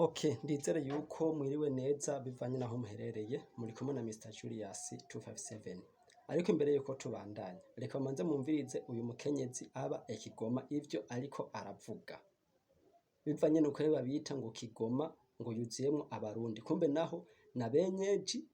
Okay, ndizere yuko mwiriwe neza bivanye naho muherereye muri kumwe na Mr Julius 257. Ariko imbere yuko tubandanya, reka manze mumvirize uyu mukenyezi aba Kigoma ivyo ariko aravuga. Bivanye nuko babita ngo Kigoma ngo yuzuyemwo abarundi, kumbe naho nabenyeji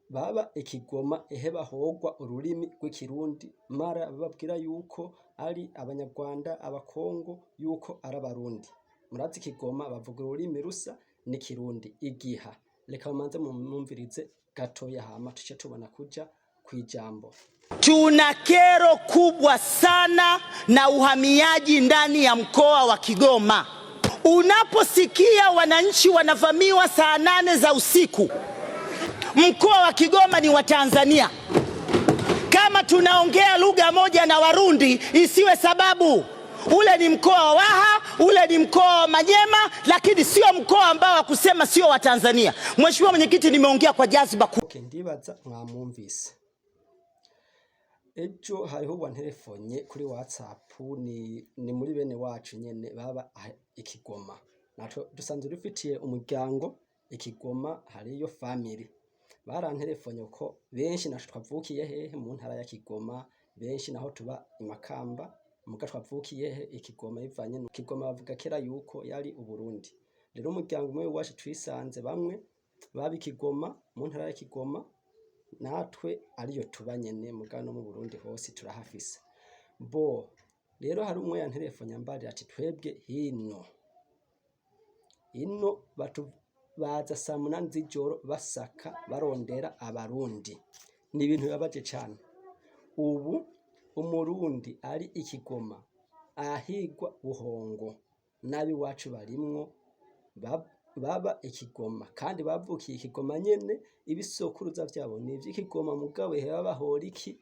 baba Kigoma ehe bahogwa ururimi rw'ikirundi mara babwira yuko ari abanyarwanda abakongo yuko ari abarundi. Murazi Kigoma bavuga ururimi rusa n'ikirundi igiha. Reka manze mumvirize gatoya hama tuce tubona kuja kwijambo. Tuna kero kubwa sana na uhamiaji ndani ya mkoa wa Kigoma. Unaposikia wananchi wanavamiwa saa 8 za usiku, mkoa wa Kigoma ni wa Tanzania. Kama tunaongea lugha moja na Warundi isiwe sababu. Ule ni mkoa wa Waha, ule ni mkoa wa Manyema, lakini sio mkoa ambao wa kusema sio wa Tanzania. Mheshimiwa Mwenyekiti, nimeongea kwa jaziba. Okay, ndibaza mwamumvise. Ejo hariho wanterefonye kuri WhatsApp ni muri bene wacu nyene baba Kigoma. Natwe dusanzwe dufitiye umuryango Kigoma hariyo family. Baranterefonye ko benshi nacu twavukiye hehe mu ntara ya Kigoma, benshi naho tuba Imakamba. Muga twavukiye Kigoma ivanye no Kigoma bavuga kera yuko yari uburundi. Rero umuryango umwe wacu twisanze bamwe babi Kigoma mu ntara ya Kigoma, natwe ariyo tubanyene mugano mu Burundi hose turahafise. Bo rero hari umwe yanterefonye ambari ati twebwe hino baza saa 8 z'ijoro basaka barondera abarundi. Ni ibintu bibabaje cyane. Ubu umurundi ari Kigoma ahigwa Buhongo nabi wacu barimwo baba Kigoma kandi bavukiye Kigoma nyene, ibisokuruza vyabo ni ivy'Kigoma mugabo heba bahora iki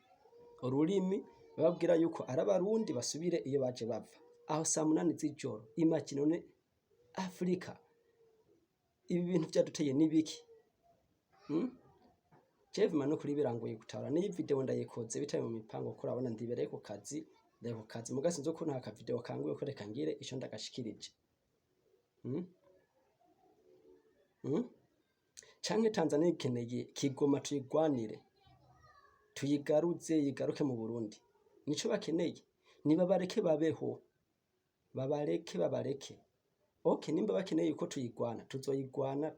ururimi babwira yuko arabarundi basubire iyo baje bava. Aho saa 8 z'ijoro imakinone Afrika ibi bintu vyaduteye nibiki? Jeff mano kuri birangoye gutara ni video ndayikoze bitaye mu mipango ko urabona ndibereye ku kazi mugasi nzo ko nta ka video kanguye ko reka ngire ico ndagashikirije. Canke Tanzania ikeneye Kigoma tuyigwanire tuyigaruze yigaruke mu Burundi, nico bakeneye. Niba bareke babeho babareke. Okay, nimba bakeneye uko tuyigwana tuzoyigwana.